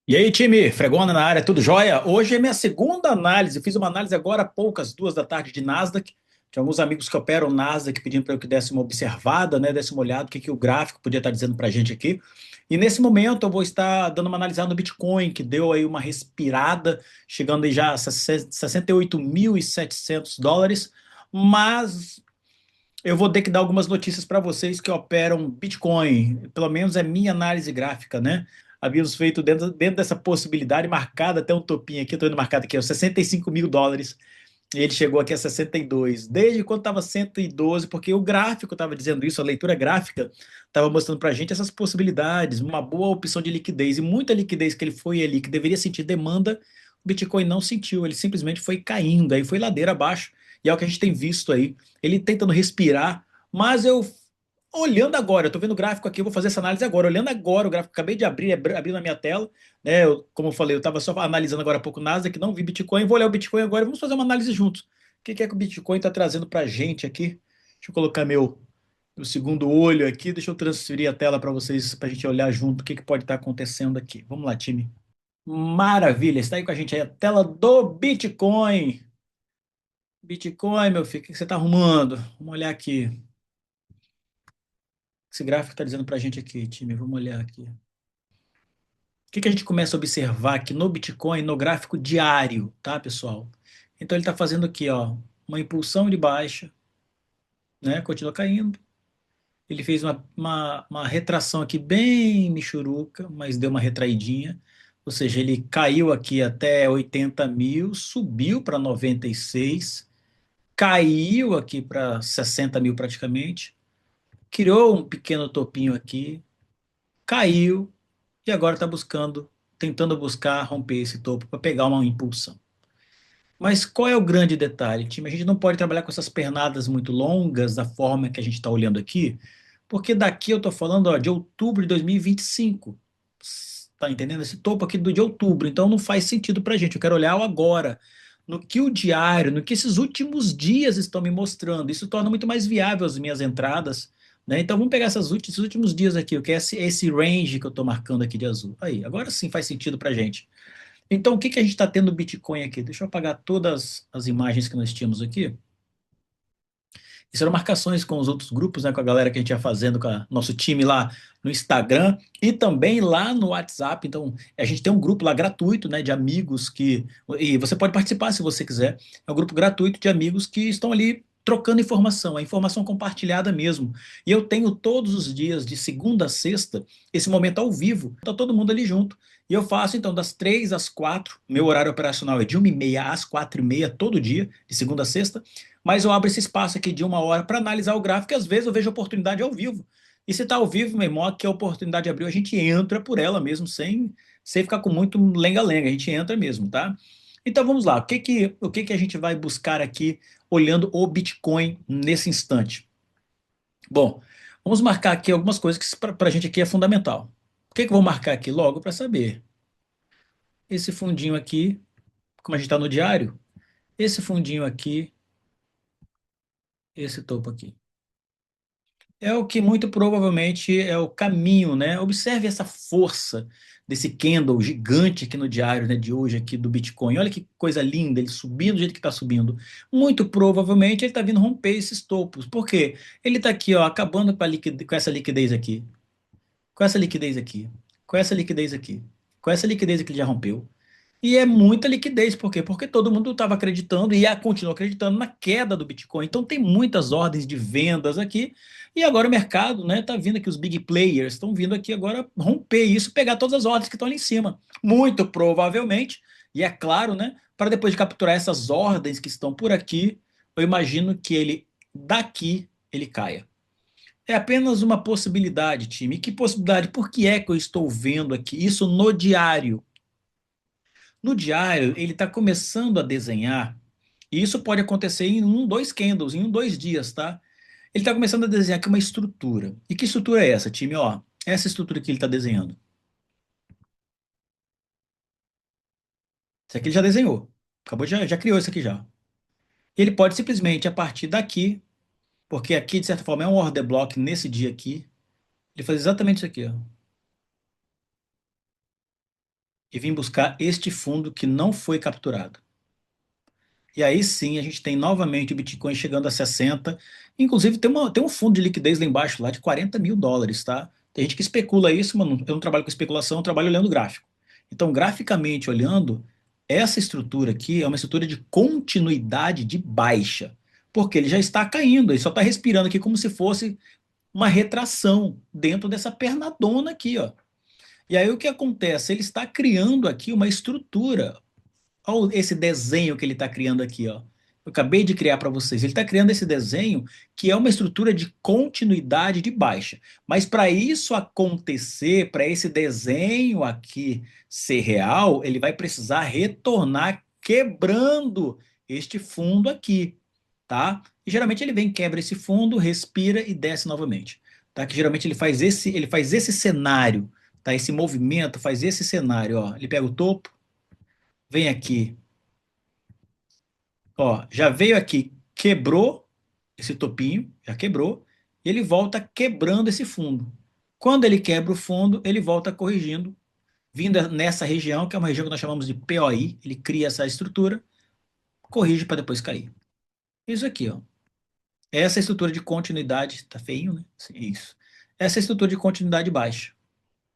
E aí, time, Fregona na área, tudo jóia? Hoje é minha segunda análise. Fiz uma análise agora há poucas, 2 da tarde de Nasdaq. Tinha alguns amigos que operam Nasdaq pedindo para eu que desse uma observada, né, desse uma olhada, o que o gráfico podia estar dizendo para a gente aqui. E nesse momento eu vou estar dando uma analisada no Bitcoin, que deu aí uma respirada, chegando aí já a 68.700 dólares. Mas eu vou ter que dar algumas notícias para vocês que operam Bitcoin, pelo menos é minha análise gráfica, né? Havíamos feito dentro dessa possibilidade, marcado até um topinho aqui, estou indo marcado aqui, ó, 65 mil dólares, e ele chegou aqui a 62. Desde quando estava 112, porque o gráfico estava dizendo isso, a leitura gráfica estava mostrando para a gente essas possibilidades, uma boa opção de liquidez, e muita liquidez que ele foi ali, que deveria sentir demanda, o Bitcoin não sentiu, ele simplesmente foi caindo, aí foi ladeira abaixo, e é o que a gente tem visto aí, ele tentando respirar, mas eu olhando agora, eu tô vendo o gráfico aqui, eu vou fazer essa análise agora. Olhando agora o gráfico, acabei de abrir na minha tela, né? Como eu falei, eu estava só analisando agora há pouco o Nasdaq, não vi Bitcoin, vou olhar o Bitcoin agora, vamos fazer uma análise juntos. O que é que o Bitcoin está trazendo para a gente aqui? Deixa eu colocar meu segundo olho aqui, deixa eu transferir a tela para vocês, para a gente olhar junto o que pode estar acontecendo aqui. Vamos lá, time. Maravilha, está aí com a gente aí a tela do Bitcoin. Bitcoin, meu filho, o que você está arrumando? Vamos olhar aqui. Esse gráfico está dizendo para a gente aqui, time. Vamos olhar aqui. O que a gente começa a observar aqui no Bitcoin, no gráfico diário, tá, pessoal? Então ele está fazendo aqui, ó, uma impulsão de baixa, né? Continua caindo. Ele fez uma retração aqui bem michuruca, mas deu uma retraidinha. Ou seja, ele caiu aqui até 80 mil, subiu para 96, caiu aqui para 60 mil praticamente, criou um pequeno topinho aqui, caiu, e agora está tentando buscar romper esse topo para pegar uma impulsão. Mas qual é o grande detalhe, time? A gente não pode trabalhar com essas pernadas muito longas da forma que a gente está olhando aqui, porque daqui eu estou falando, ó, de outubro de 2025. Tá entendendo? Esse topo aqui de outubro, então não faz sentido para a gente. Eu quero olhar o agora, no que o diário, no que esses últimos dias estão me mostrando. Isso torna muito mais viável as minhas entradas, né? Então vamos pegar esses últimos dias aqui, o que é esse range que eu estou marcando aqui de azul. Aí, agora sim faz sentido para a gente. Então, o que a gente está tendo no Bitcoin aqui? Deixa eu apagar todas as imagens que nós tínhamos aqui. Isso eram marcações com os outros grupos, né, com a galera que a gente ia fazendo, com o nosso time lá no Instagram e também lá no WhatsApp. Então, a gente tem um grupo lá gratuito, né, de amigos que. E você pode participar se você quiser. É um grupo gratuito de amigos que estão ali trocando informação, a informação compartilhada mesmo. E eu tenho todos os dias, de segunda a sexta, esse momento ao vivo. Tá todo mundo ali junto. E eu faço, então, das 3 às 4. Meu horário operacional é de 1h30 às 4h30, todo dia, de segunda a sexta. Mas eu abro esse espaço aqui de 1 hora para analisar o gráfico e às vezes eu vejo oportunidade ao vivo. E se está ao vivo, meu irmão, que a oportunidade abriu, a gente entra por ela mesmo, sem ficar com muito lenga-lenga, a gente entra mesmo, tá? Então vamos lá, o que que a gente vai buscar aqui olhando o Bitcoin nesse instante? Bom, vamos marcar aqui algumas coisas que para a gente aqui é fundamental. O que que eu vou marcar aqui logo para saber? Esse fundinho aqui, como a gente está no diário, esse fundinho aqui, esse topo aqui. É o que muito provavelmente é o caminho, né? Observe essa força desse candle gigante aqui no diário, né, de hoje aqui do Bitcoin. Olha que coisa linda, ele subindo do jeito que está subindo. Muito provavelmente ele está vindo romper esses topos. Por quê? Ele está aqui, ó, acabando com essa liquidez aqui, com essa liquidez aqui, com essa liquidez aqui, com essa liquidez que ele já rompeu. E é muita liquidez, por quê? Porque todo mundo estava acreditando e continua acreditando na queda do Bitcoin. Então tem muitas ordens de vendas aqui. E agora o mercado, né, tá vindo aqui, os big players estão vindo aqui agora romper isso, pegar todas as ordens que estão ali em cima. Muito provavelmente, e é claro, né, para depois de capturar essas ordens que estão por aqui, eu imagino que ele daqui ele caia. É apenas uma possibilidade, time. E que possibilidade? Por que é que eu estou vendo aqui isso no diário? No diário, ele está começando a desenhar, e isso pode acontecer em dois candles, em 2 dias, tá? Ele está começando a desenhar aqui uma estrutura. E que estrutura é essa, time? Ó, essa estrutura que ele está desenhando. Isso aqui ele já desenhou. Acabou, já criou isso aqui já. Ele pode simplesmente, a partir daqui, porque aqui, de certa forma, é um order block nesse dia aqui, ele faz exatamente isso aqui, ó. e vim buscar este fundo que não foi capturado. E aí sim a gente tem novamente o Bitcoin chegando a 60. Inclusive tem um fundo de liquidez lá embaixo, lá de US$ 40.000, tá? Tem gente que especula isso, mas eu não trabalho com especulação, eu trabalho olhando gráfico. Então, graficamente olhando, essa estrutura aqui é uma estrutura de continuidade de baixa. Porque ele já está caindo, ele só está respirando aqui como se fosse uma retração dentro dessa pernadona aqui, ó. E aí o que acontece? Ele está criando aqui uma estrutura. Olha esse desenho que ele está criando aqui, ó. Eu acabei de criar para vocês. Ele está criando esse desenho que é uma estrutura de continuidade de baixa. Mas para isso acontecer, para esse desenho aqui ser real, ele vai precisar retornar quebrando este fundo aqui, tá? E geralmente ele vem, quebra esse fundo, respira e desce novamente, tá? Que geralmente ele faz esse cenário, tá? Esse movimento faz esse cenário, ó. Ele pega o topo, vem aqui. Ó, já veio aqui, quebrou esse topinho, já quebrou, e ele volta quebrando esse fundo. Quando ele quebra o fundo, ele volta corrigindo, vindo nessa região, que é uma região que nós chamamos de POI, ele cria essa estrutura, corrige para depois cair. Isso aqui, ó. Essa estrutura de continuidade, tá feinho, né? Isso. Essa estrutura de continuidade baixa.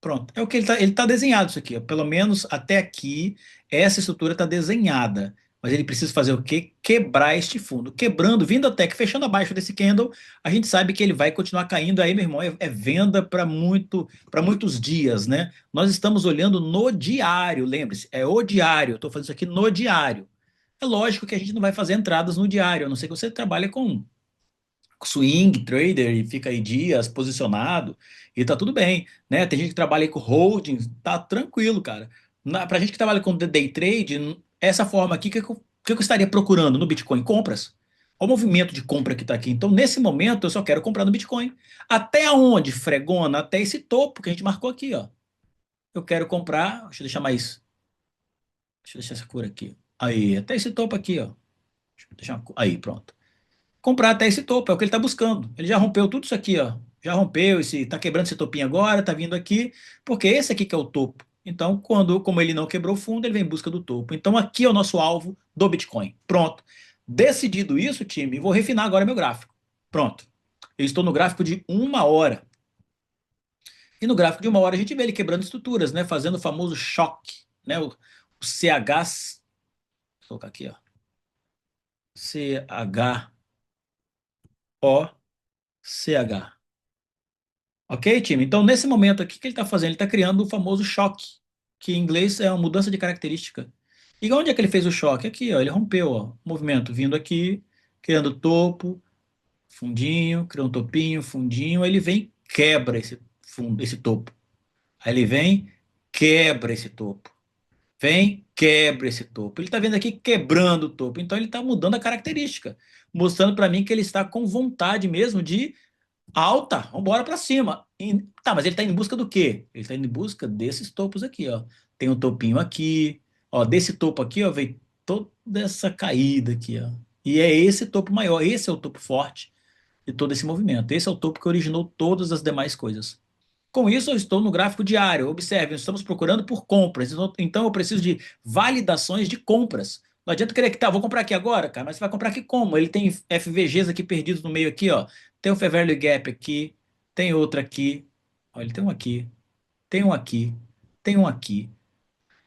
Pronto. É o que ele tá desenhado isso aqui, ó. Pelo menos até aqui, essa estrutura está desenhada. Mas ele precisa fazer o quê? Quebrar este fundo. Quebrando, vindo até que fechando abaixo desse candle, a gente sabe que ele vai continuar caindo. Aí, meu irmão, é venda para muitos dias, né? Nós estamos olhando no diário, lembre-se, é o diário. Eu estou fazendo isso aqui no diário. É lógico que a gente não vai fazer entradas no diário, a não ser que você trabalhe com swing trader e fica aí dias posicionado e tá tudo bem, né? Tem gente que trabalha aí com holdings, tá tranquilo, cara. Pra gente que trabalha com day trade, essa forma aqui, que eu estaria procurando no Bitcoin? Compras. Olha o movimento de compra que tá aqui. Então, nesse momento, eu só quero comprar no Bitcoin. Até onde, fregona? Até esse topo que a gente marcou aqui, ó. Eu quero comprar, deixa eu deixar mais, deixa eu deixar essa cor aqui. Aí, até esse topo aqui, ó. Deixa eu deixar aí, pronto. Comprar até esse topo, é o que ele está buscando. Ele já rompeu tudo isso aqui, ó. Já rompeu esse, tá quebrando esse topinho agora, tá vindo aqui, porque esse aqui que é o topo. Então, como ele não quebrou o fundo, ele vem em busca do topo. Então, aqui é o nosso alvo do Bitcoin. Pronto. Decidido isso, time, vou refinar agora meu gráfico. Pronto. Eu estou no gráfico de 1 hora. E no gráfico de 1 hora a gente vê ele quebrando estruturas, né? Fazendo o famoso choque, né? O CH, vou colocar aqui, ó. CHOCH. Ok, time? Então, nesse momento aqui, o que ele está fazendo? Ele está criando o famoso choque, que em inglês é uma mudança de característica. E onde é que ele fez o choque? Aqui, ó, ele rompeu, ó, o movimento vindo aqui, criando topo, fundinho, criou um topinho, fundinho, aí ele vem, quebra esse fundo, esse topo. Aí ele vem, quebra esse topo. Vem, quebra esse topo. Ele está vendo aqui quebrando o topo. Então ele está mudando a característica, mostrando para mim que ele está com vontade mesmo de alta, vamos embora para cima. Tá, mas ele está em busca do quê? Ele está indo em busca desses topos aqui, ó. Tem um topinho aqui, ó, desse topo aqui, ó, vem toda essa caída aqui, ó. E é esse topo maior, esse é o topo forte de todo esse movimento. Esse é o topo que originou todas as demais coisas. Com isso, eu estou no gráfico diário. Observe, estamos procurando por compras. Então, eu preciso de validações de compras. Não adianta querer que tá, vou comprar aqui agora, cara, mas você vai comprar aqui como? Ele tem FVGs aqui perdidos no meio aqui, ó. Tem o Fair Value Gap aqui, tem outro aqui. Olha, ele tem um aqui, tem um aqui, tem um aqui.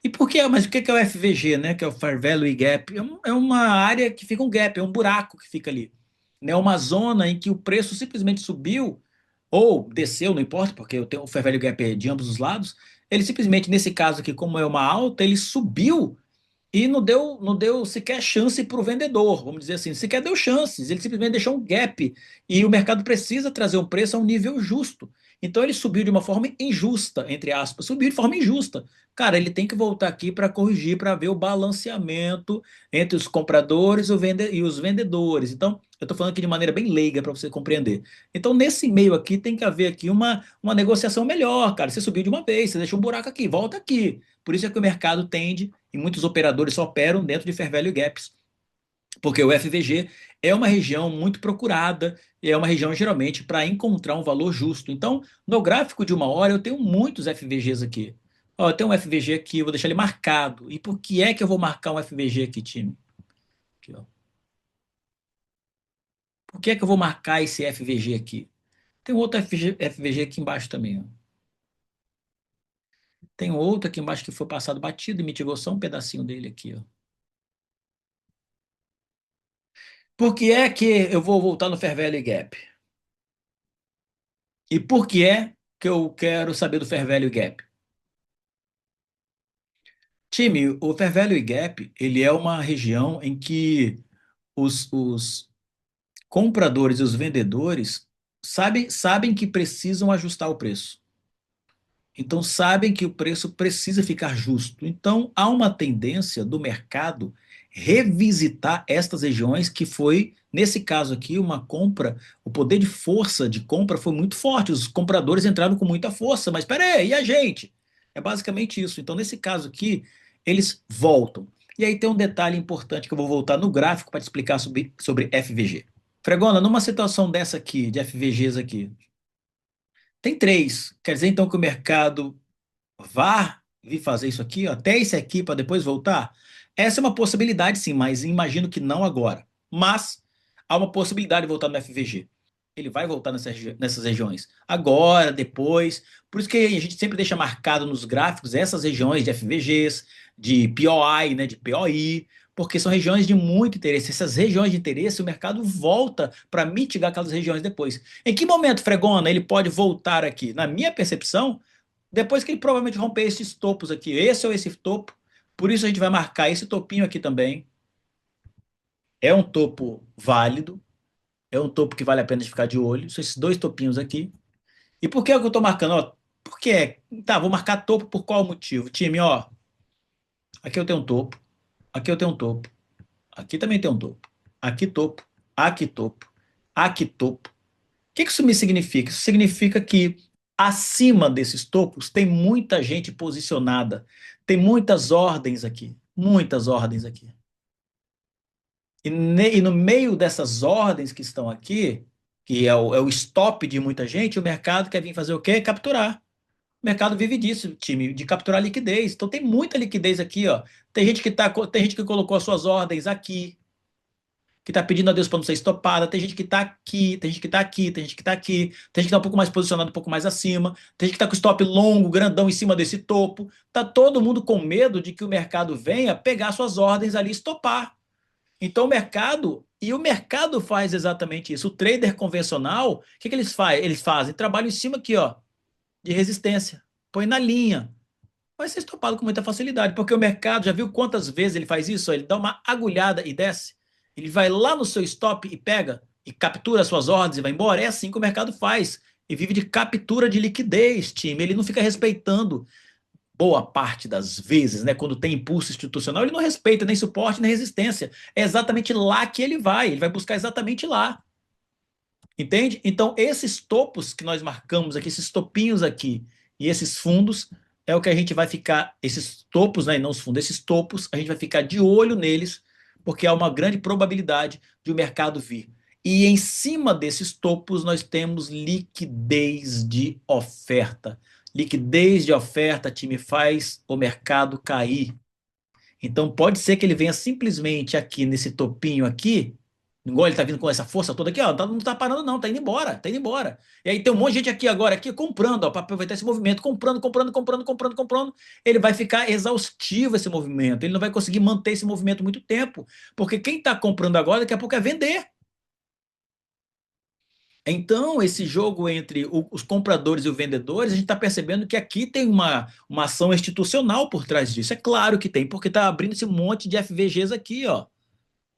E por que? Mas o que é o FVG, né? Que é o Fair Value Gap? É uma área que fica um gap, é um buraco que fica ali. É uma zona em que o preço simplesmente subiu ou desceu, não importa, porque eu tenho o Fair Value Gap é de ambos os lados. Ele simplesmente, nesse caso aqui, como é uma alta, ele subiu e não deu sequer chance para o vendedor, vamos dizer assim, sequer deu chances, ele simplesmente deixou um gap e o mercado precisa trazer um preço a um nível justo. Então ele subiu de uma forma injusta, entre aspas, subiu de forma injusta. Cara, ele tem que voltar aqui para corrigir, para ver o balanceamento entre os compradores e os vendedores. Então, eu estou falando aqui de maneira bem leiga para você compreender. Então, nesse meio aqui, tem que haver aqui uma negociação melhor, cara. Você subiu de uma vez, você deixou um buraco aqui, volta aqui. Por isso é que o mercado tende e muitos operadores só operam dentro de Fair Value Gaps, porque o FVG é uma região muito procurada e é uma região geralmente para encontrar um valor justo. Então, no gráfico de 1 hora, eu tenho muitos FVGs aqui. Ó, tem um FVG aqui, eu vou deixar ele marcado. E por que é que eu vou marcar um FVG aqui, time? Aqui, ó. Por que é que eu vou marcar esse FVG aqui? Tem outro FVG aqui embaixo também, ó. Tem outro aqui embaixo que foi passado batido e mitigou só um pedacinho dele aqui, ó. Por que é que eu vou voltar no Fair Value Gap? E por que é que eu quero saber do Fair Value Gap? Time, o Fair Value Gap, ele é uma região em que os compradores e os vendedores sabem que precisam ajustar o preço. Então, sabem que o preço precisa ficar justo. Então, há uma tendência do mercado revisitar estas regiões que foi, nesse caso aqui, uma compra, o poder de força de compra foi muito forte, os compradores entraram com muita força, mas espera aí, e a gente? É basicamente isso. Então, nesse caso aqui, eles voltam. E aí tem um detalhe importante que eu vou voltar no gráfico para te explicar sobre FVG. Fregona, numa situação dessa aqui, de FVGs aqui, tem três. Quer dizer então que o mercado vá vir fazer isso aqui, ó, até esse aqui, para depois voltar? Essa é uma possibilidade, sim, mas imagino que não agora. Mas há uma possibilidade de voltar no FVG. Ele vai voltar nessas regiões. Agora, depois. Por isso que a gente sempre deixa marcado nos gráficos essas regiões de FVGs, de POI, né, de POI, porque são regiões de muito interesse. Essas regiões de interesse, o mercado volta para mitigar aquelas regiões depois. Em que momento, Fregona, ele pode voltar aqui? Na minha percepção, depois que ele provavelmente romper esses topos aqui, esse ou esse topo, por isso a gente vai marcar esse topinho aqui também. É um topo válido, é um topo que vale a pena de ficar de olho. São esses dois topinhos aqui. E por que é que eu estou marcando? Ó, por quê? Tá, vou marcar topo por qual motivo? Time, ó, aqui eu tenho um topo, aqui eu tenho um topo, aqui também tem um topo, aqui topo, aqui topo, aqui topo. O que isso me significa? Isso significa que acima desses topos tem muita gente posicionada, tem muitas ordens aqui, muitas ordens aqui. E no meio dessas ordens que estão aqui, que é o stop de muita gente, o mercado quer vir fazer o quê? Capturar. O mercado vive disso, time, de capturar liquidez. Então tem muita liquidez aqui, ó. Tem gente que colocou as suas ordens aqui, que está pedindo a Deus para não ser estopada, tem gente que está aqui, tem gente que está aqui, tem gente que está aqui, tem gente que está um pouco mais posicionado, um pouco mais acima, tem gente que está com stop longo, grandão em cima desse topo. Tá todo mundo com medo de que o mercado venha pegar suas ordens ali e estopar. Então o mercado faz exatamente isso. O trader convencional, o que eles fazem? Eles fazem trabalho em cima aqui, ó, de resistência. Põe na linha. Vai ser estopado com muita facilidade, porque o mercado, já viu quantas vezes ele faz isso? Ele dá uma agulhada e desce. Ele vai lá no seu stop e pega e captura as suas ordens e vai embora. É assim que o mercado faz. E vive de captura de liquidez, time. Ele não fica respeitando boa parte das vezes, né? Quando tem impulso institucional, ele não respeita nem suporte nem resistência. É exatamente lá que ele vai buscar exatamente lá. Entende? Então, esses topos que nós marcamos aqui, esses topinhos aqui e esses fundos, é o que a gente vai ficar, esses topos, né, e não os fundos, esses topos, a gente vai ficar de olho neles, porque há uma grande probabilidade de o mercado vir. E em cima desses topos, nós temos liquidez de oferta. Liquidez de oferta, time, faz o mercado cair. Então, pode ser que ele venha simplesmente aqui nesse topinho aqui, igual ele tá vindo com essa força toda aqui, ó, não tá parando não, tá indo embora, tá indo embora. E aí tem um monte de gente aqui agora, aqui comprando, ó, para aproveitar esse movimento, comprando, comprando, comprando, comprando, comprando. Ele vai ficar exaustivo esse movimento, ele não vai conseguir manter esse movimento muito tempo, porque quem tá comprando agora, daqui a pouco é vender. Então, esse jogo entre os compradores e os vendedores, a gente está percebendo que aqui tem uma ação institucional por trás disso. É claro que tem, porque está abrindo esse monte de FVGs aqui, ó.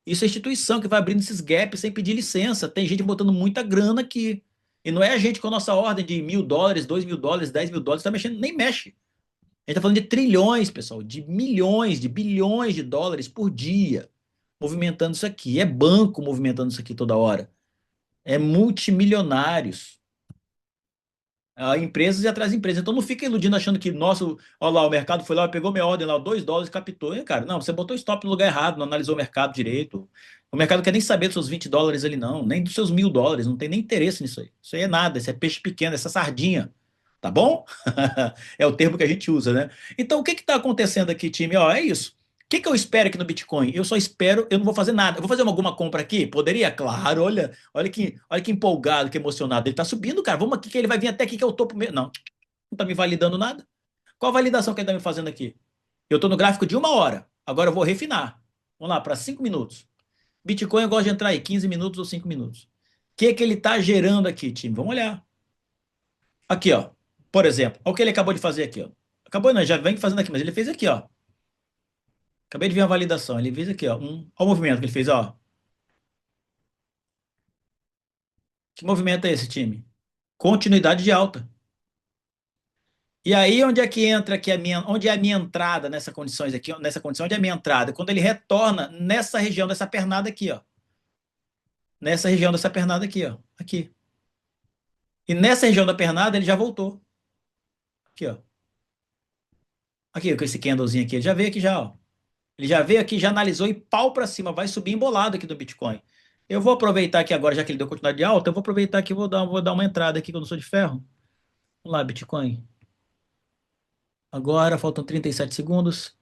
Isso é instituição que vai abrindo esses gaps sem pedir licença. Tem gente botando muita grana aqui. E não é a gente com a nossa ordem de $1.000, $2.000, $10.000, está mexendo, nem mexe. A gente está falando de trilhões, pessoal, de milhões, de bilhões de dólares por dia movimentando isso aqui. É banco movimentando isso aqui toda hora. É multimilionários. Empresas e atrás de empresas. Então não fica iludindo achando que, nossa, olha lá, o mercado foi lá, pegou minha ordem lá, $2, captou. E, cara, não, você botou stop no lugar errado, não analisou o mercado direito. O mercado quer nem saber dos seus $20 ali, não, nem dos seus $1.000, não tem nem interesse nisso aí. Isso aí é nada, isso é peixe pequeno, essa sardinha. Tá bom? É o termo que a gente usa, né? Então, o que está acontecendo aqui, time? Ó, é isso. O que eu espero aqui no Bitcoin? Eu só espero, eu não vou fazer nada. Eu vou fazer alguma compra aqui? Poderia? Claro, olha que empolgado, que emocionado. Ele está subindo, cara. Vamos aqui que ele vai vir até aqui que é o topo mesmo. Não, não está me validando nada. Qual a validação que ele está me fazendo aqui? Eu estou no gráfico de 1 hora. Agora eu vou refinar. Vamos lá, para 5 minutos. Bitcoin eu gosto de entrar aí 15 minutos ou 5 minutos. O que ele está gerando aqui, time? Vamos olhar. Aqui, ó. Por exemplo, olha o que ele acabou de fazer aqui, ó. Acabou não, já vem fazendo aqui, mas ele fez aqui, ó. Acabei de ver a validação. Ele fez aqui, ó. Olha o movimento que ele fez, ó. Que movimento é esse, time? Continuidade de alta. E aí, onde é que entra aqui onde é a minha entrada nessa condições aqui, nessa condição, onde é a minha entrada? Quando ele retorna nessa região dessa pernada aqui, ó. Nessa região dessa pernada aqui, ó. Aqui. E nessa região da pernada ele já voltou. Aqui, ó. Aqui, com esse candlezinho aqui. Ele já veio aqui já, ó. Ele já veio aqui, já analisou e pau para cima, vai subir embolado aqui do Bitcoin. Eu vou aproveitar aqui agora, já que ele deu continuidade de alta, eu vou aproveitar aqui e vou dar uma entrada aqui, que eu não sou de ferro. Vamos lá, Bitcoin. Agora, faltam 37 segundos.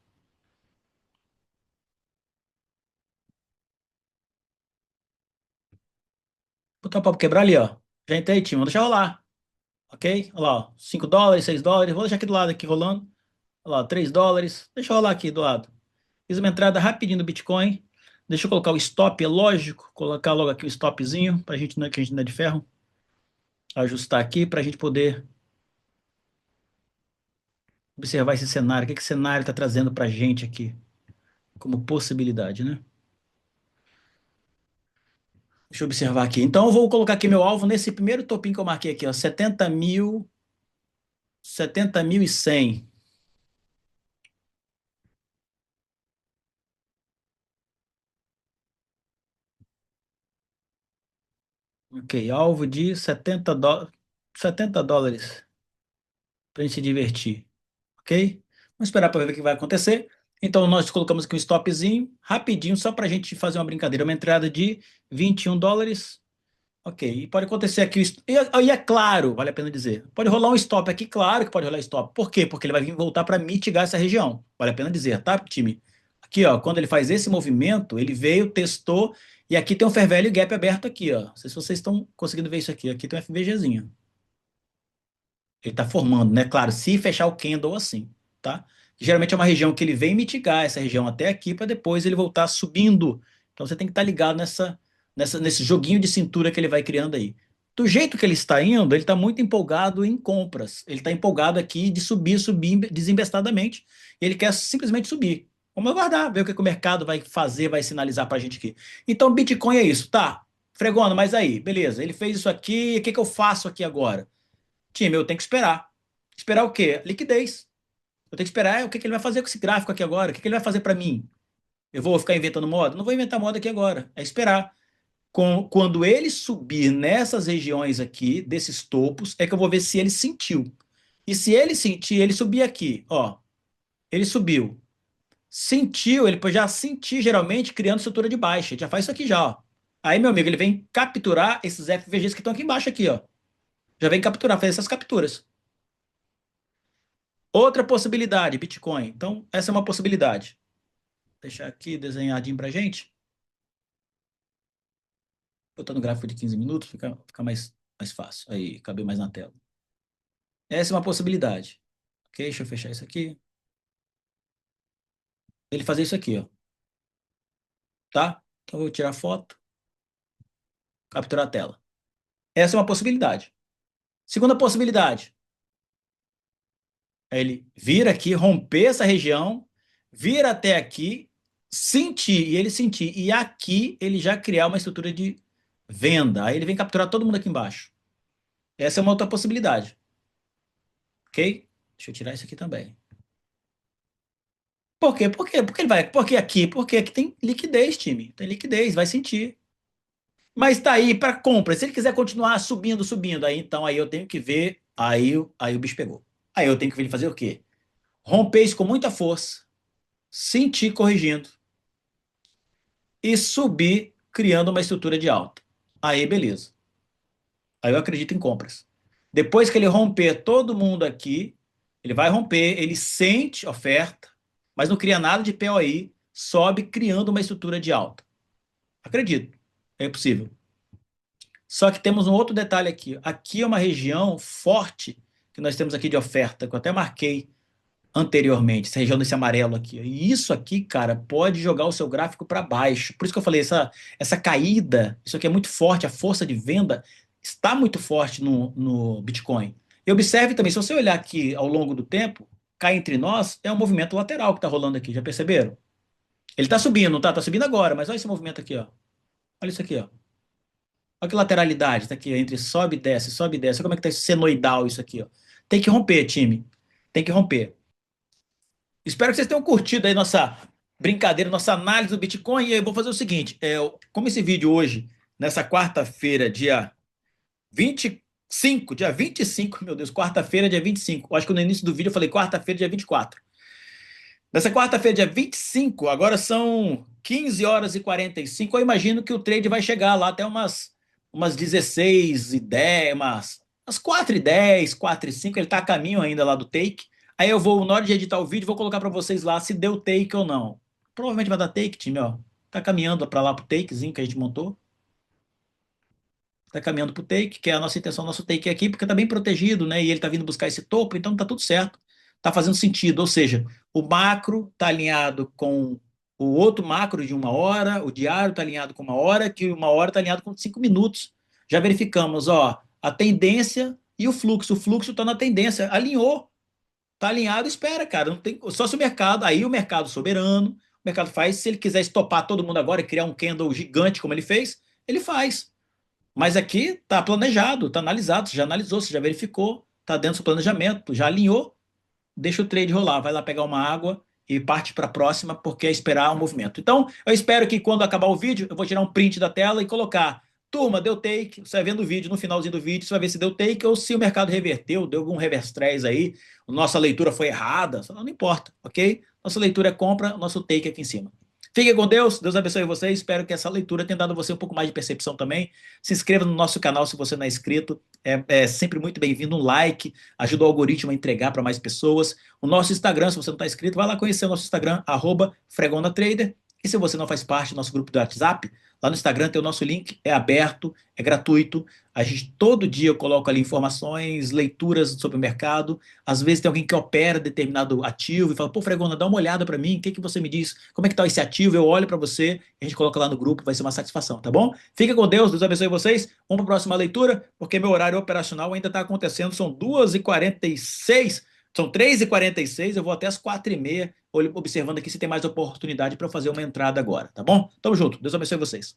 Botar o papo quebrar ali, ó. Já entrei, time, vou deixar rolar. Ok? Olha lá, ó. US$ 5, US$ 6. Vou deixar aqui do lado, aqui rolando. Olha lá, US$ 3. Deixa eu rolar aqui do lado. Fiz uma entrada rapidinho no Bitcoin. Deixa eu colocar o stop, é lógico. Colocar logo aqui o stopzinho, pra gente, que a gente não é de ferro. Ajustar aqui pra gente poder observar esse cenário. O que esse cenário está trazendo para a gente aqui como possibilidade, né? Deixa eu observar aqui. Então, eu vou colocar aqui meu alvo nesse primeiro topinho que eu marquei aqui, ó, 70.100. Ok, alvo de US$ 70 para a gente se divertir, ok? Vamos esperar para ver o que vai acontecer. Então, nós colocamos aqui um stopzinho, rapidinho, só para a gente fazer uma brincadeira. Uma entrada de US$ 21. Ok, e pode acontecer aqui, e é claro, vale a pena dizer, pode rolar um stop aqui, claro que pode rolar stop. Por quê? Porque ele vai vir voltar para mitigar essa região. Vale a pena dizer, tá, time? Aqui, ó, quando ele faz esse movimento, ele veio, testou, e aqui tem um fair value gap aberto aqui, ó. Não sei se vocês estão conseguindo ver isso aqui. Aqui tem um FVGzinho. Ele está formando, né? Claro, se fechar o candle assim, tá? Geralmente é uma região que ele vem mitigar essa região até aqui para depois ele voltar subindo. Então você tem que estar ligado nesse joguinho de cintura que ele vai criando aí. Do jeito que ele está indo, ele está muito empolgado em compras. Ele está empolgado aqui de subir, subir desembestadamente. Ele quer simplesmente subir. Vamos aguardar, ver o que o mercado vai fazer, vai sinalizar para a gente aqui. Então, Bitcoin é isso, tá? Fregona, mas aí, beleza. Ele fez isso aqui, o que eu faço aqui agora? Time, eu tenho que esperar. Esperar o quê? Liquidez. Eu tenho que esperar o que ele vai fazer com esse gráfico aqui agora. O que ele vai fazer para mim? Eu vou ficar inventando moda? Não vou inventar moda aqui agora. É esperar. Quando ele subir nessas regiões aqui, desses topos, é que eu vou ver se ele sentiu. E se ele sentir, ele subir aqui, ó. Ele subiu. Sentiu, ele pode já sentir geralmente criando estrutura de baixa. Ele já faz isso aqui já, ó. Aí, meu amigo, ele vem capturar esses FVGs que estão aqui embaixo aqui, ó. Já vem capturar, fazer essas capturas. Outra possibilidade, Bitcoin. Então, essa é uma possibilidade. Vou deixar aqui desenhadinho para gente. Botando gráfico de 15 minutos, fica mais fácil. Aí, cabe mais na tela. Essa é uma possibilidade. Ok, deixa eu fechar isso aqui. Ele fazer isso aqui, ó. Tá? Então, eu vou tirar a foto, capturar a tela. Essa é uma possibilidade. Segunda possibilidade. É ele vir aqui, romper essa região, vir até aqui, sentir, e ele sentir. E aqui ele já criar uma estrutura de venda. Aí ele vem capturar todo mundo aqui embaixo. Essa é uma outra possibilidade. Ok? Deixa eu tirar isso aqui também. Por quê? Porque ele vai. Porque aqui tem liquidez, time. Tem liquidez, vai sentir. Mas tá aí para compra. Se ele quiser continuar subindo, subindo, aí então aí eu tenho que ver. Aí o bicho pegou. Aí eu tenho que ver ele fazer o quê? Romper isso com muita força, sentir corrigindo e subir criando uma estrutura de alta. Aí beleza. Aí eu acredito em compras. Depois que ele romper todo mundo aqui, ele vai romper, ele sente oferta, mas não cria nada de POI, sobe criando uma estrutura de alta. Acredito, é possível. Só que temos um outro detalhe aqui. Aqui é uma região forte que nós temos aqui de oferta, que eu até marquei anteriormente, essa região desse amarelo aqui. E isso aqui, cara, pode jogar o seu gráfico para baixo. Por isso que eu falei, essa caída, isso aqui é muito forte, a força de venda está muito forte no Bitcoin. E observe também, se você olhar aqui ao longo do tempo, cá entre nós, é um movimento lateral que está rolando aqui, já perceberam? Ele está subindo, não está? Está subindo agora, mas olha esse movimento aqui, ó. Olha isso aqui, ó. Olha que lateralidade, tá aqui, entre sobe e desce, sobe e desce. Olha como é que tá senoidal isso aqui, ó. Tem que romper, time. Tem que romper. Espero que vocês tenham curtido aí nossa brincadeira, nossa análise do Bitcoin. E eu vou fazer o seguinte: como esse vídeo hoje, nessa quarta-feira, dia 25, meu Deus, quarta-feira, dia 25. Eu acho que no início do vídeo eu falei quarta-feira, dia 24. Nessa quarta-feira, dia 25, agora são 15 horas e 45. Eu imagino que o trade vai chegar lá até umas 16h10, umas 4h10, 4h05. Ele está a caminho ainda lá do take. Aí eu vou, na hora de editar o vídeo, vou colocar para vocês lá se deu take ou não. Provavelmente vai dar take, time, ó. Tá caminhando para lá pro takezinho que a gente montou. Tá caminhando pro take, que é a nossa intenção, nosso take aqui, porque tá bem protegido, né? E ele tá vindo buscar esse topo, então tá tudo certo. Tá fazendo sentido, ou seja, o macro tá alinhado com o outro macro de 1 hora, o diário tá alinhado com 1 hora, que 1 hora tá alinhado com 5 minutos. Já verificamos, ó, a tendência e o fluxo. O fluxo tá na tendência, alinhou, tá alinhado, espera, cara. Não tem, só se o mercado, aí o mercado soberano, o mercado faz, se ele quiser estopar todo mundo agora e criar um candle gigante como ele fez, ele faz. Mas aqui está planejado, está analisado, você já analisou, você já verificou, está dentro do seu planejamento, já alinhou, deixa o trade rolar, vai lá pegar uma água e parte para a próxima, porque é esperar um movimento. Então, eu espero que quando acabar o vídeo, eu vou tirar um print da tela e colocar, turma, deu take, você vai vendo o vídeo, no finalzinho do vídeo, você vai ver se deu take ou se o mercado reverteu, deu algum reverse trás aí, nossa leitura foi errada, não importa, ok? Nossa leitura é compra, nosso take aqui em cima. Fiquem com Deus, Deus abençoe vocês. Espero que essa leitura tenha dado a você um pouco mais de percepção também. Se inscreva no nosso canal se você não é inscrito. É sempre muito bem-vindo. Um like ajuda o algoritmo a entregar para mais pessoas. O nosso Instagram, se você não está inscrito, vai lá conhecer o nosso Instagram, @FregonaTrader. E se você não faz parte do nosso grupo do WhatsApp, lá no Instagram tem o nosso link, é aberto, é gratuito. A gente todo dia eu coloco ali informações, leituras sobre o mercado. Às vezes tem alguém que opera determinado ativo e fala, pô, Fregona, dá uma olhada para mim, o que que você me diz? Como é que está esse ativo? Eu olho para você, a gente coloca lá no grupo, vai ser uma satisfação, tá bom? Fica com Deus, Deus abençoe vocês. Vamos para a próxima leitura, porque meu horário operacional ainda está acontecendo, são 2h46, são 3h46, eu vou até as 4h30, observando aqui se tem mais oportunidade para fazer uma entrada agora, tá bom? Tamo junto, Deus abençoe vocês.